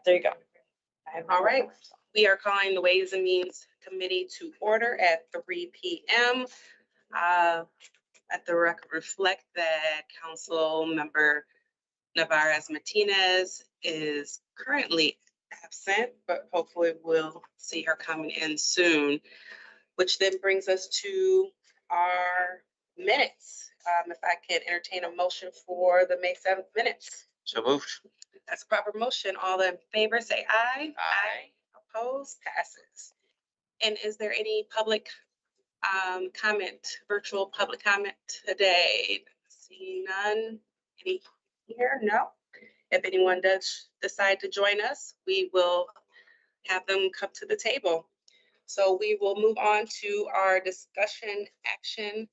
There you go. All right. We are calling the Ways and Means Committee to order at 3 p.m. Let the record reflect that Council Member Navarez Martinez is currently absent, but hopefully we'll see her coming in soon, which then brings us to our minutes. If I could entertain a motion for the May 7th minutes. So moved. That's a proper motion. All in favor, say aye. Aye. Opposed, passes. And is there any public comment, virtual public comment today? See none. Any here? No. If anyone does decide to join us, we will have them come to the table. So we will move on to our discussion action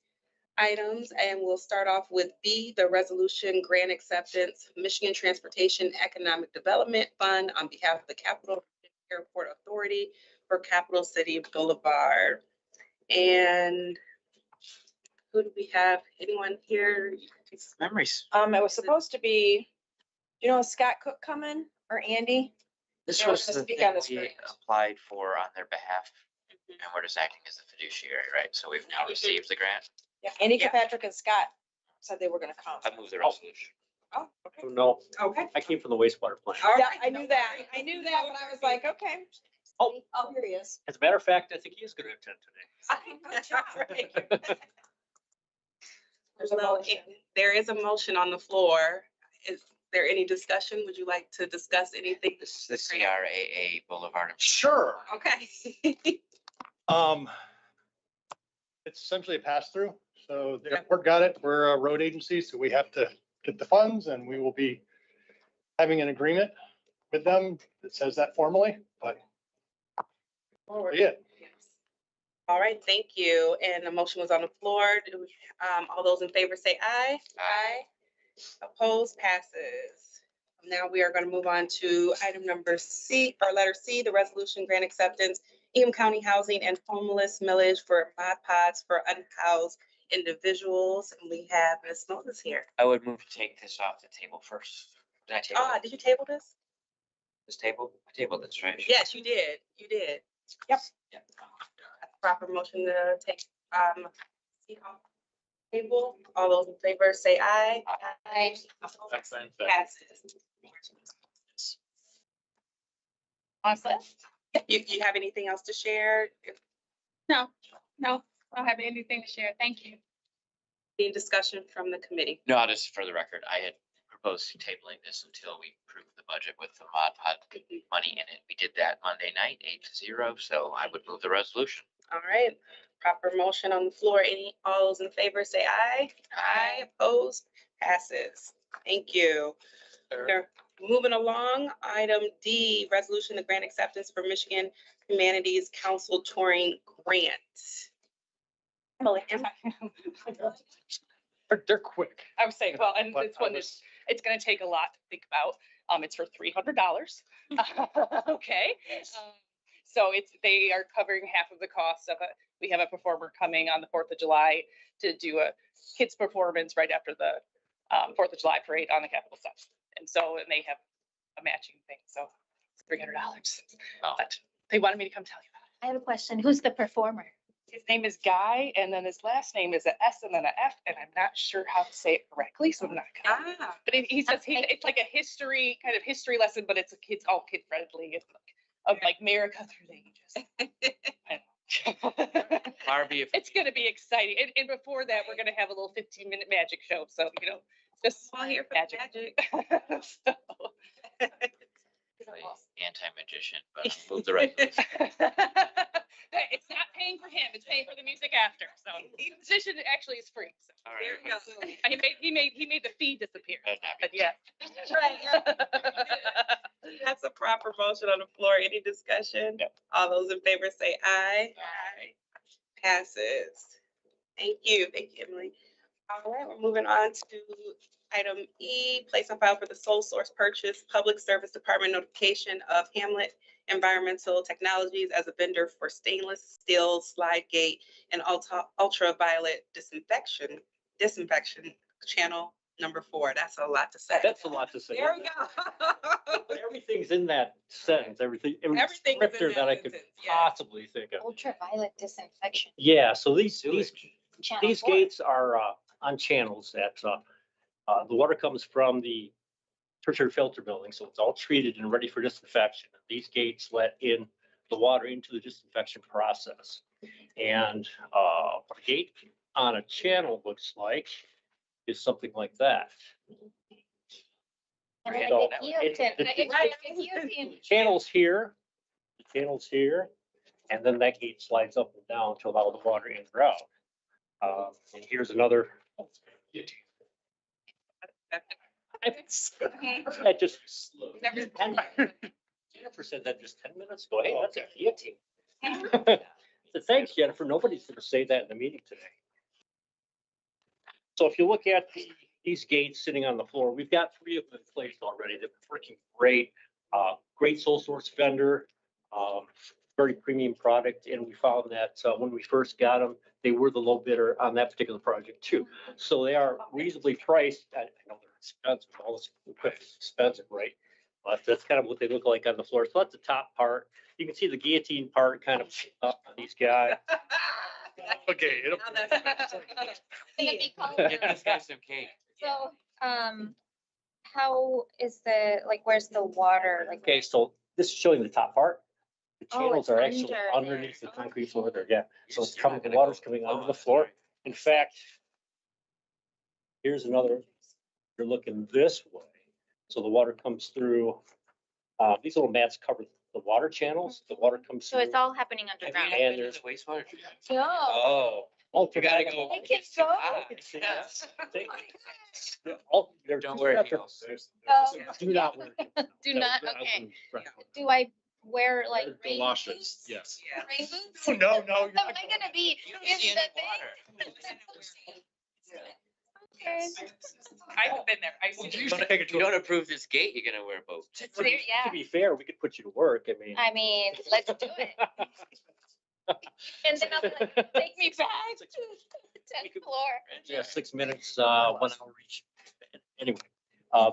items, and we'll start off with B, the resolution grant acceptance, Michigan Transportation Economic Development Fund on behalf of the Capital Airport Authority for Capital City Boulevard. And who do we have? Anyone here? Memories. It was supposed to be, you know, Scott Cook coming or Andy? This They were was supposed the to be thing on this we grant. applied for on their behalf, and we're just acting as the fiduciary, right? So we've now received the grant. Yeah, Andy Yeah. Kirkpatrick and Scott said they were gonna come. I moved the resolution. Oh, okay. No, Okay. I came from the wastewater plant. All Yeah, right. I knew that. I knew that, but I was like, okay. Oh. Here he is. As a matter of fact, I think he is going to attend today. There's a Well, motion. there is a motion on the floor. Is there any discussion? Would you like to discuss anything? This is the CRAA Boulevard. Sure. Okay. It's essentially a pass through. So the airport got it. We're a road agency, so we have to get the funds, and we will be having an agreement with them that says that formally, but yeah. All right, thank you. And the motion was on the floor. All those in favor say aye. Aye. Opposed, passes. Now we are going to move on to item number C, or letter C, the resolution grant acceptance, Eagan County Housing and Homeless Millage for Mod Pods for unhoused individuals. And we have Ms. Moses here. I would move to take this off the table first. Did I table it? Did you table this? This table? I tabled this, right? Yes, you did. You did. Yep. Yeah. Proper motion to take, C off table. All those in favor say aye. Aye. Excellent. Passes. Honestly, You have anything else to share? no, I don't have anything to share. Thank you. Any discussion from the committee? No, just for the record, I had proposed tabling this until we approved the budget with the Mod Pod money in it. We did that Monday night, 8-0, so I would move the resolution. All right, proper motion on the floor. All those in favor say aye. Aye, opposed, passes. Thank you. We're moving along, item D, resolution to grant acceptance for Michigan Humanities Council touring grant. Emily. They're quick. I would say, well, and But this one is, it's gonna take a lot to think about. It's for $300. Okay. So they are covering half of the cost of it. We have a performer coming on the 4th of July to do a kids performance right after the 4th of July parade on the Capitol steps. And they have a matching thing, so it's $300. Oh. But they wanted me to come tell you about I have a question. Who's the performer? it. His name is Guy, and then his last name is an S and then an F, and I'm not sure how to say it correctly, so I'm not gonna. But he says it's like a history lesson, but it's all kid friendly. It's of like America through the ages. Barbie, if It's gonna be exciting. And before that, we're gonna have a little 15-minute magic show. So, just All here for magic. magic. anti-magician, but I'll move the resolution. It's not paying for him, it's paying for the music after. So the musician actually is free. So. All There right. you go. He made the fee disappear. Better not be. But yeah. That's a proper motion on the floor. Any discussion? No. All those in favor say aye. Aye. Passes. Thank you, Emily. All right, we're moving on to item E, place on file for the sole source purchase, Public Service Department notification of Hamlet Environmental Technologies as a vendor for stainless steel slide gate and ultraviolet disinfection channel number 4. That's a lot to say. That's a lot to say. There we go. Everything's in that sentence, every Everything's in descriptor that that I could sentence, yeah. possibly think of. Ultraviolet disinfection. Yeah, so these Channel These 4. gates are on channels that the water comes from the tertiary filter building, so it's all treated and ready for disinfection. These gates let in the water into the disinfection process. And what a gate on a channel looks like is something like that. And then So, the guillotine. The channel's here, the channel's here, and then that gate slides up and down to allow the water in or out. And here's another. That just. Jennifer said that just 10 minutes ago. Hey, that's a guillotine. So thanks, Jennifer. Nobody's going to say that in the meeting today. So if you look at these gates sitting on the floor, we've got 3 of them placed already. They're freaking great. Great sole source vendor, very premium product. And we found that when we first got them, they were the low bidder on that particular project too. So they are reasonably priced. I know they're expensive, all this equipment's expensive, right? But that's kind of what they look like on the floor. So that's the top part. You can see the guillotine part kind of up on these guys. Okay. it'll- Now that's- Gonna be called- Get this guy some cake. So, how is the, like, where's the water? Like, Okay, so this is showing the top part. The Oh, channels it's are actually under underneath the there. concrete floor there, yeah. So it's You're coming, not the gonna water's go- coming oh, under the I'm floor. sorry. In fact, here's another, you're looking this way. So the water comes through, these little mats cover the water channels. The water comes so through. it's all happening Have you underground? not been to there's- the wastewater treatment? No. Oh, Oh, you gotta go. I can go. Yes. Oh, there's Don't two wear separate- heels. Oh. Do not wear. Do No, not, I okay. wouldn't recommend. Do I wear like They're rain galoshes, boots? yes. Yeah. Rain boots? Oh, no, no. Am I gonna be You don't in see the any thing? water. Okay. I've been there. I've seen You it. should take it If you to a- don't approve this gate, you're gonna wear a boat. There, yeah. To be fair, we could put you to work. I mean, let's do it. And then I'll be like, take me back to the 10th floor. Yeah, 6 minutes, 1 hour each. Anyway,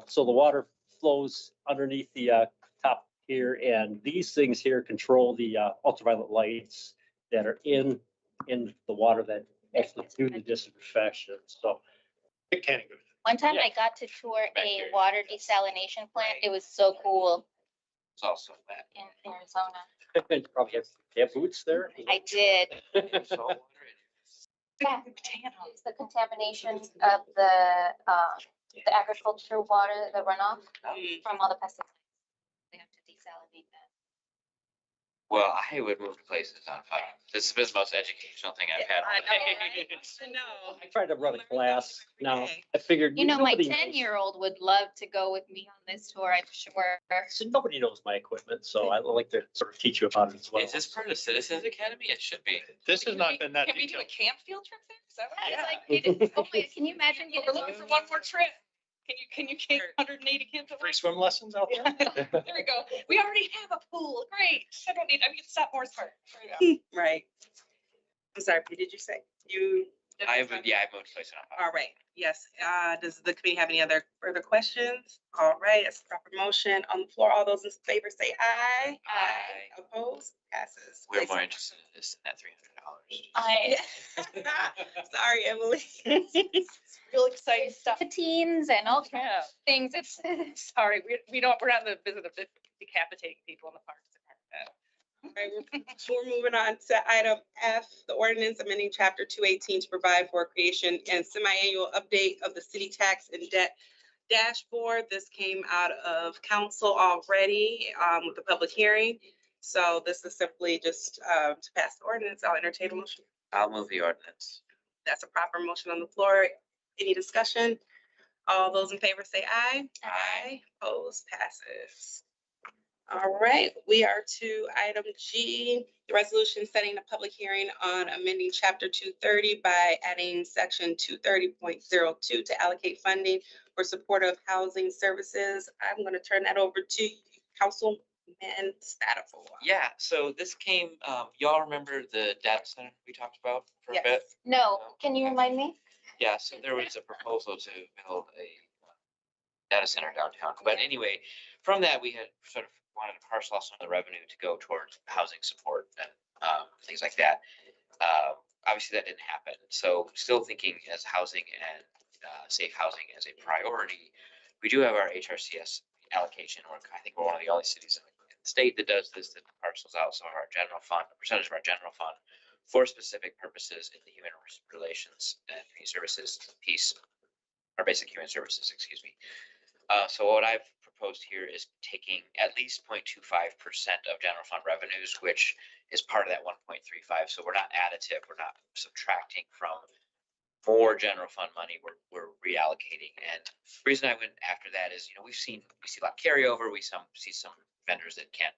so the water flows underneath the top here, and these things here control the ultraviolet lights that are in the water that actually do the disinfection. So It can't go. One time Yeah. I got to tour a Bacteria. water desalination plant. It was so cool It's also that. in Arizona. you probably have boots there. I did. Salt water. Yeah. It's the contamination of the agriculture water, the runoff from all the pesticides. They have to desalinate that. Well, I would move places on fire. This has been the most educational thing I've had. I all day. know. I tried to run a class. Now, I figured. You know, my nobody knows. 10-year-old would love to go with me on this tour, I'm sure. So nobody knows my equipment, so I like to sort of teach you about it as well. Is this part of Citizens Academy? It should be. This has not been that Can we do detailed. a camp field trip there? Is that what? It's Yeah. like, oh, wait, can you imagine? But we're looking for one more trip. Can you take 180 kids? at Free once? swim lessons out there? There we go. We already have a pool. Great. I can stop Moore's Park. There you go. Right. I'm sorry, what did you say? You, I would, yeah, I moved places on fire. all right, yes. Does the committee have any other further questions? All right, it's a proper motion on the floor. All those in favor say aye. Aye. Opposed? Passes. We're more interested in this than that $300. I, Sorry, Emily. Real exciting stuff. teens and all kinds Yeah. of things. It's, Sorry, we're not in the business of decapitating people in the parks. All right, we're moving on to item F, the ordinance amending chapter 218 to provide for creation and semi-annual update of the city tax and debt dashboard. This came out of council already with the public hearing. So this is simply just to pass the ordinance. I'll entertain a motion. I'll move the ordinance. That's a proper motion on the floor. Any discussion? All those in favor say aye. Aye. Opposed, passes. All right, we are to item G, the resolution setting a public hearing on amending chapter 230 by adding section 230.02 to allocate funding for supportive housing services. I'm going to turn that over to Councilman Spatafor. Yeah, so this came, y'all remember the data center we talked about for a bit? Yes. no, can you remind me? Yeah, so there was a proposal to build a data center downtown. But anyway, from that, we had sort of wanted to parcel out some of the revenue to go towards housing support and things like that. Obviously, that didn't happen. So still thinking as housing and safe housing as a priority. We do have our HRCS allocation, or I think we're one of the only cities in the state that does this, that parcels out some of our general fund, a percentage of our general fund for specific purposes in the human relations and community services piece, or basic human services, excuse me. So what I've proposed here is taking at least 0.25% of general fund revenues, which is part of that 1.35. So we're not additive, we're not subtracting from more general fund money, we're reallocating. And the reason I went after that is, we see a lot of carryover, we see some vendors that can't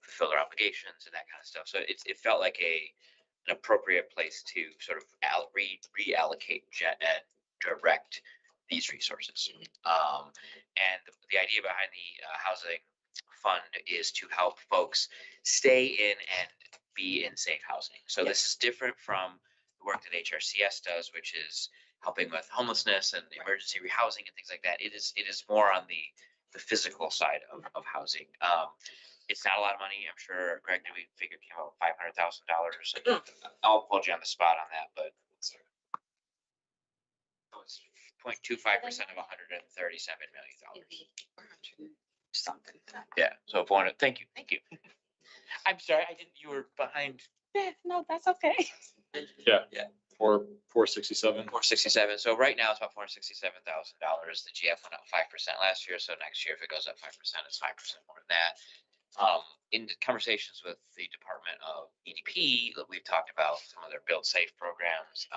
fulfill their obligations and that kind of stuff. So it felt like an appropriate place to sort of reallocate and direct these resources. And the idea behind the housing fund is to help folks stay in and be in safe housing. So this is different from the work that HRCS does, which is helping with homelessness and emergency rehousing and things like that. It is more on the physical side of housing. It's not a lot of money. I'm sure, Greg, did we figure it came out $500,000? I'll hold you on the spot on that, but it's 0.25% of $137 million. Something. Yeah, so if I wanted, thank you. I'm sorry, you were behind. Yeah, no, that's okay. For 467. 467. So right now it's about $467,000. The GF went up 5% last year. So next year, if it goes up 5%, it's 5% more than that. In the conversations with the Department of EDP, we've talked about some of their Build Safe programs.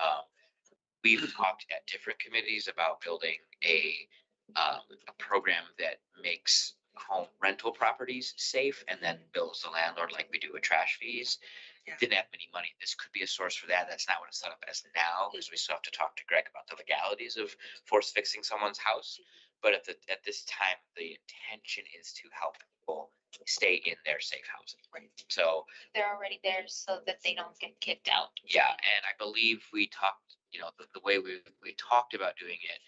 We've talked at different committees about building a program that makes home rental properties safe and then bills the landlord like we do with trash fees. Didn't have any money. This could be a source for that. That's not what it's set up as now, because we still have to talk to Greg about the legalities of force fixing someone's house. But at this time, the intention is to help people stay in their safe housing. Right. So They're already there so that they don't get kicked out. yeah, and I believe we talked, the way we talked about doing it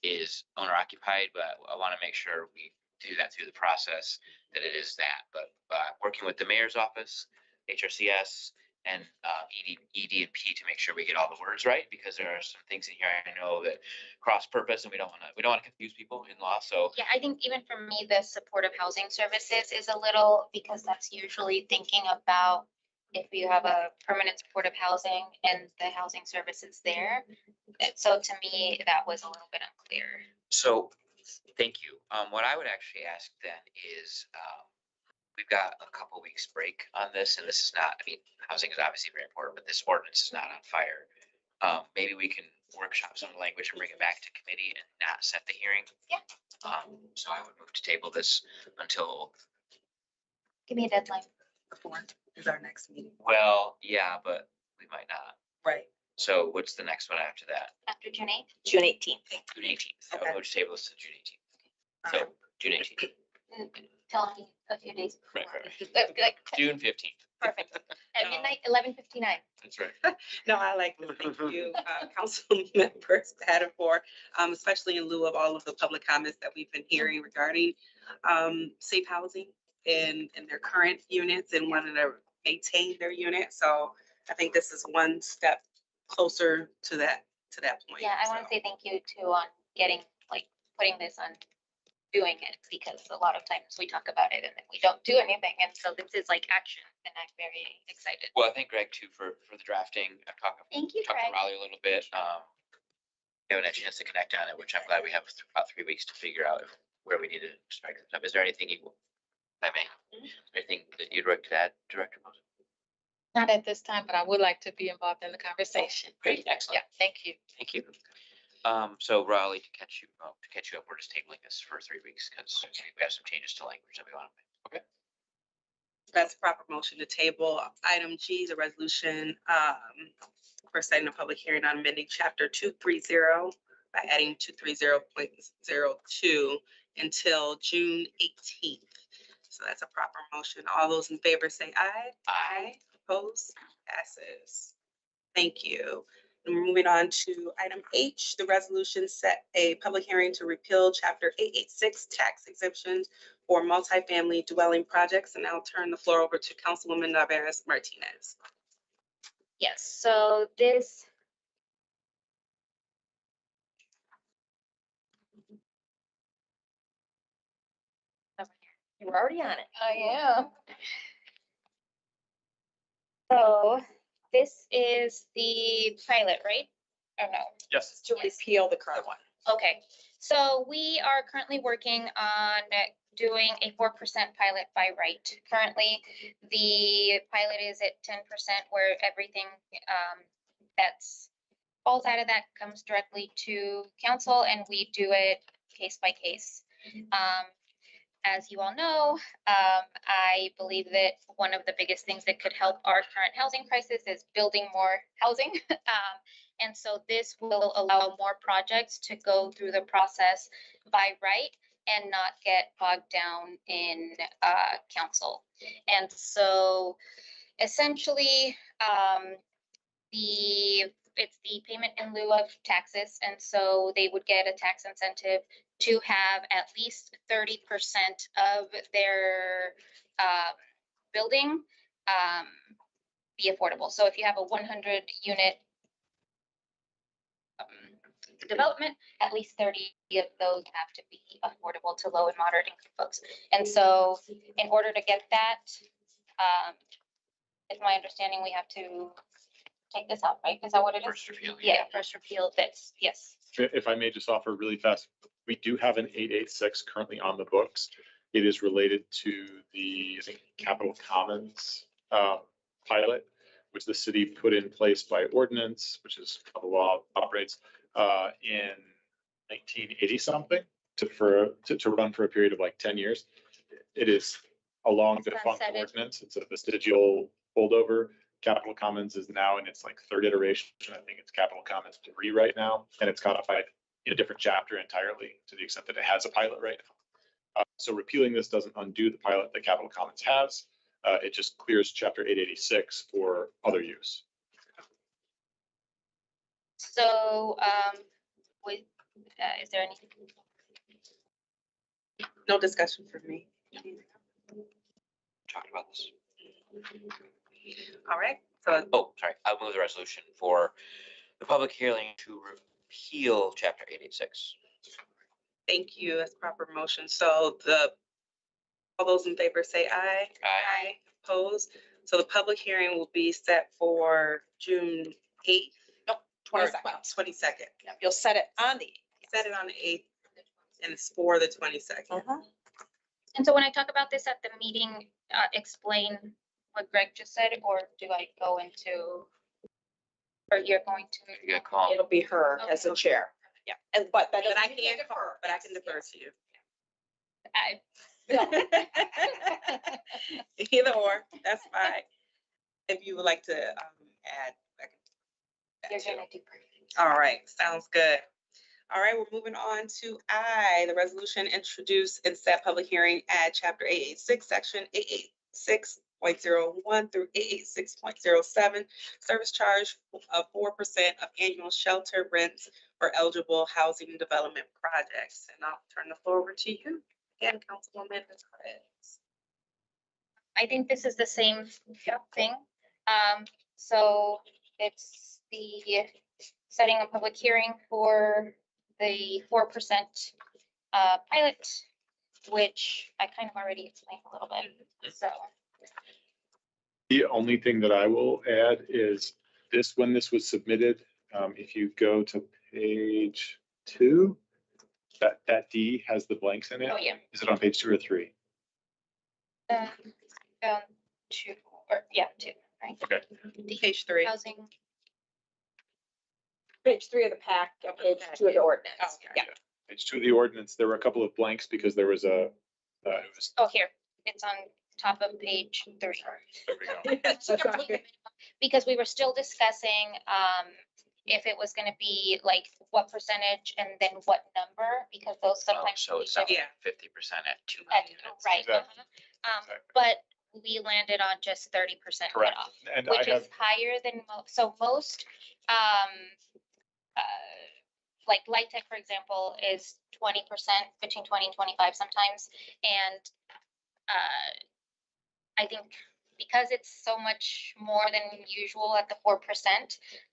is owner occupied, but I want to make sure we do that through the process, that it is that. But working with the mayor's office, HRCS, and ED&P to make sure we get all the words right, because there are some things in here I know that cross purpose, and we don't want to confuse people in law. So Yeah, I think even for me, the supportive housing services is a little, because that's usually thinking about if you have a permanent supportive housing and the housing services there. So to me, that was a little bit unclear. So, thank you. What I would actually ask then is, we've got a couple weeks break on this, and this is not, housing is obviously very important, but this ordinance is not on fire. Maybe we can workshop some language and bring it back to committee and not set the hearing. Yeah. So I would move to table this until, Give me a deadline. The 4th is our next meeting. well, yeah, but we might not. Right. So what's the next one after that? After June 8th. June 18th. June 18th. I Okay. would move to table this to June 18th. So June 18th. Tell me a few days. Right, before. right, Like, June 15th. perfect. At midnight, 11:59. That's right. No, I like to thank you, council members Spatafor, especially in lieu of all of the public comments that we've been hearing regarding safe housing in their current units and wanting to maintain their unit. So I think this is one step closer to that point. Yeah, I want to say thank you too on getting, putting this on, doing it, because a lot of times we talk about it and then we don't do anything. And so this is like action, and I'm very excited. Well, I thank Greg too for the drafting. I've talked Thank you, to Greg. Raleigh a little bit. Haven't had a chance to connect on it, which I'm glad we have about 3 weeks to figure out where we need to strike this up. Is there anything anything that you'd like to add, Director Moses? Not at this time, but I would like to be involved in the conversation. Great, excellent. Yeah, thank you. Thank you. So Raleigh, to catch you up, we're just tabling this for 3 weeks because we have some changes to language that we want to make. Okay. That's a proper motion to table. Item G, the resolution for setting a public hearing on amending chapter 230 by adding 230.02 until June 18th. So that's a proper motion. All those in favor say aye. Aye. Opposed? Passes. Thank you. And we're moving on to item H, the resolution set a public hearing to repeal chapter 886 tax exemptions for multifamily dwelling projects. And I'll turn the floor over to Councilwoman Navarez Martinez. Yes, so this. You were already on it. I am. So this is the pilot, right? Or no? Yes. To repeal the current one. Okay, so we are currently working on doing a 4% pilot by right. Currently, the pilot is at 10% where everything that's falls out of that comes directly to council and we do it case by case. As you all know, I believe that one of the biggest things that could help our current housing crisis is building more housing. And so this will allow more projects to go through the process by right and not get bogged down in council. And so essentially, it's the payment in lieu of taxes. And so they would get a tax incentive to have at least 30% of their building be affordable. So if you have a 100 unit development, at least 30 of those have to be affordable to low and moderate income folks. And so in order to get that, it's my understanding we have to take this out, right? Is that what it is? First repeal. Yeah, first repeal this, yes. If I may just offer really fast, we do have an 886 currently on the books. It is related to the, I think, Capital Commons pilot, which the city put in place by ordinance, which is how the law operates, in 1980 something to run for a period of like 10 years. It is a long defunct Sunsetted. ordinance. It's a vestigial holdover. Capital Commons is now in its like third iteration. I think it's Capital Commons 3 right now, and it's codified in a different chapter entirely to the extent that it has a pilot right now. So repealing this doesn't undo the pilot that Capital Commons has. It just clears chapter 886 for other use. So, is there anything? No discussion for me. Talked about this. All right, so Oh, sorry. I'll move the resolution for the public hearing to repeal chapter 886. thank you. That's proper motion. So all those in favor say aye. Aye. Opposed. So the public hearing will be set for June 8th, Nope, or 22nd. 22nd. You'll set it on the. Set it on the 8th and it's for the 22nd. Mhm. And so when I talk about this at the meeting, explain what Greg just said, or do I go into? Or you're going to? You got call. It'll be her as the chair. Yeah, and but that. But I doesn't- can't defer, but I can defer to you. I- Either or, that's fine. If you would like to add. I can add You're too. gonna do perfect. All right, sounds good. All right, we're moving on to I, the resolution introduced and set public hearing at chapter 886, section 886.01 through 886.07, service charge of 4% of annual shelter rents for eligible housing development projects. And I'll turn the floor over to you again, Councilwoman Perez. I think this is the same thing. So it's the setting a public hearing for the 4% pilot, which I kind of already explained a little bit, so. The only thing that I will add is this, when this was submitted, if you go to page 2, that D has the blanks in it. Oh, yeah. Is it on page 2 or 3? Down 2, or, yeah, 2, right? Okay. The Page 3. housing, Page 3 of the pack, and page 2 of the ordinance. Okay. Yeah. Page 2 of the ordinance, there were a couple of blanks because there was it was, oh, here, it's on top of page 3. there we go. That's not good. Because we were still discussing, if it was gonna be like what percentage and then what number, because those Oh, sometimes. so it's can be Yeah. 50% at 2 at- million. Right. Exactly. uh-huh. Exactly. But we landed on just 30% Correct. cutoff, And I which have, is higher than so most, like Light Tech, for example, is 20%, between 20 and 25 sometimes. And I think because it's so much more than usual at the 4%,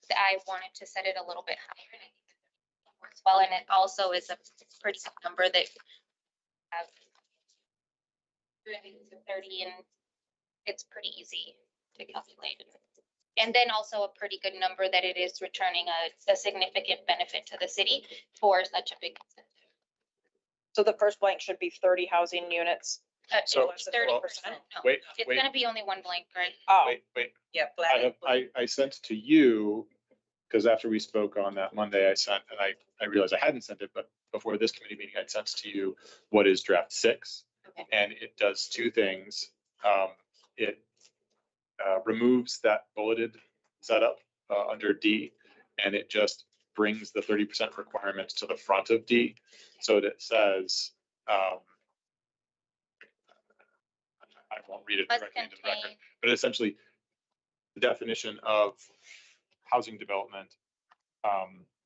that I wanted to set it a little bit higher. And I think it works well, and it also is a pretty good number that have 30, and it's pretty easy to calculate. And then also a pretty good number that it is returning a significant benefit to the city for such a big incentive. So the first blank should be 30 housing units. So, less than 30%, no. wait, It's wait, gonna be only one blank, right? Oh, wait. Yeah. I sent to you, because after we spoke on that Monday, I sent, and I realized I hadn't sent it, but before this committee meeting, I'd sent to you what is draft 6. Okay. And it does 2 things. It removes that bulleted setup under D, and it just brings the 30% requirements to the front of D. So that says, I won't read it Must directly into the record, contain, but essentially the definition of housing development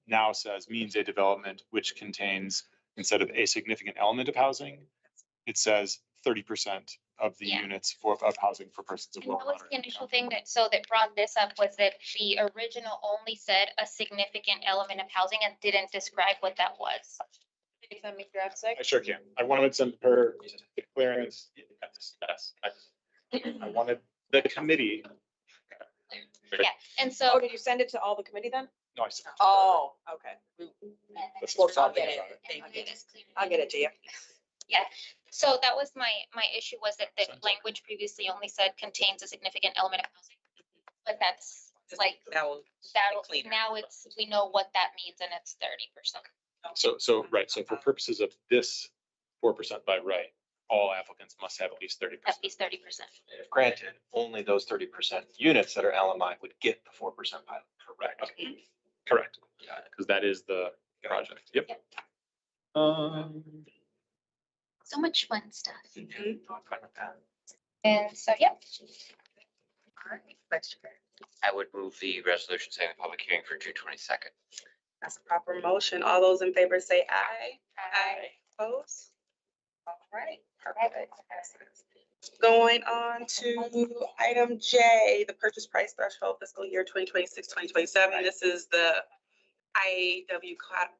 now says means a development which contains, instead of a significant element of housing, it says 30% of the Yeah. units of housing for persons of and low. that was the initial thing that brought this up, was that the original only said a significant element of housing and didn't describe what that was. Can you send me draft I 6? sure can. I wanted to send her clearance. Yes. I wanted the committee. Yeah, and Oh, so. did you send it to all the committee then? No, I sent. Oh, okay. This is Well, what I'll I'm get talking it. about. Thank you. I'll get it to you. So that was my issue, was that the language previously only said contains a significant element of housing. But that's like, that'll, now we know what that means, and it's 30%. So, right, so for purposes of this 4% by right, all applicants must have at least 30%. At least 30%. If granted, only those 30% units that are LMI would get the 4% pilot. Correct. Correct. Got it. Because that is the project. Yep. So much fun stuff. I'm fine with that. And so, yeah. I would move the resolution setting the public hearing for June 22nd. That's a proper motion. All those in favor say aye. Aye. Opposed? All right. Perfect. Going on to item J, the purchase price threshold fiscal year 2026-2027. This is the IAW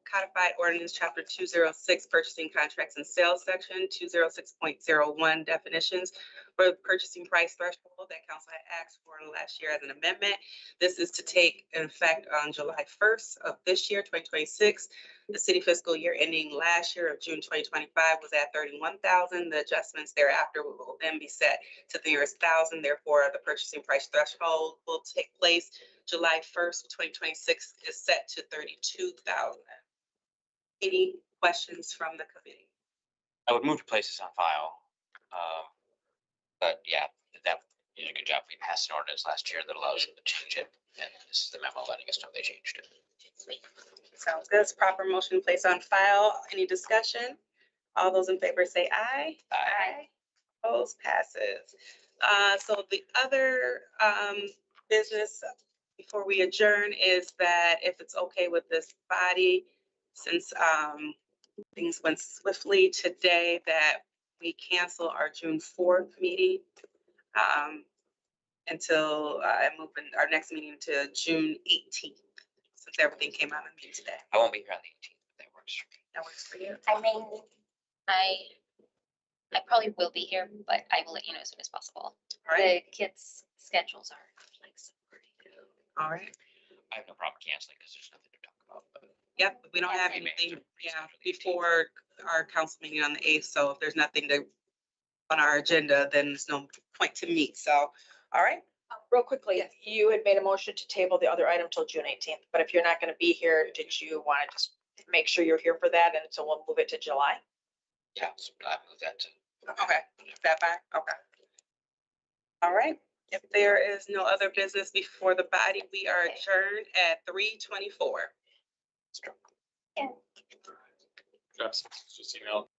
codified ordinance, chapter 206, purchasing contracts and sales section, 206.01 definitions for the purchasing price threshold that council had asked for last year as an amendment. This is to take effect on July 1st of this year, 2026. The city fiscal year ending last year of June 2025 was at 31,000. The adjustments thereafter will then be set to the nearest thousand. Therefore, the purchasing price threshold will take place July 1st, 2026 is set to 32,000. Any questions from the committee? I would move to place this on file. But yeah, that did a good job. We passed an ordinance last year that allows them to change it. And this is the memo letting us know they changed it. Sounds good. It's proper motion placed on file. Any discussion? All those in favor say aye. Aye. Opposed, passes. So the other business before we adjourn is that if it's okay with this body, since things went swiftly today, that we cancel our June 4th meeting until our next meeting to June 18th, since everything came out of me today. I won't be here on the 18th, but that works for me. That works for you? I mean, I probably will be here, but I will let you know as soon as possible. All right, The kids' schedules are flexible. all right. I have no problem canceling because there's nothing to talk about. But Yep, we don't have We may anything, have to yeah, reschedule the 18th. before our council meeting on the 8th, so if there's nothing on our agenda, then there's no point to meet, so, all right. Real quickly, Yes. you had made a motion to table the other item till June 18th, but if you're not going to be here, did you want to just make sure you're here for that? And so we'll move it to July? Yeah, so I move that to. Okay, is that fine? Okay. All right, if there is no other business before the body, we are adjourned at 3:24. Just email.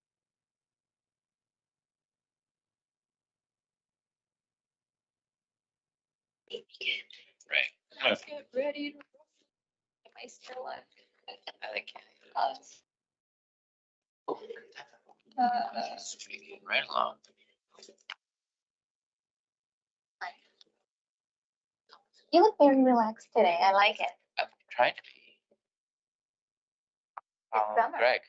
Right. Let's get ready. Am I still on? I think. Right along. You look very relaxed today. I like it. I'm trying to be. It's summer. Greg.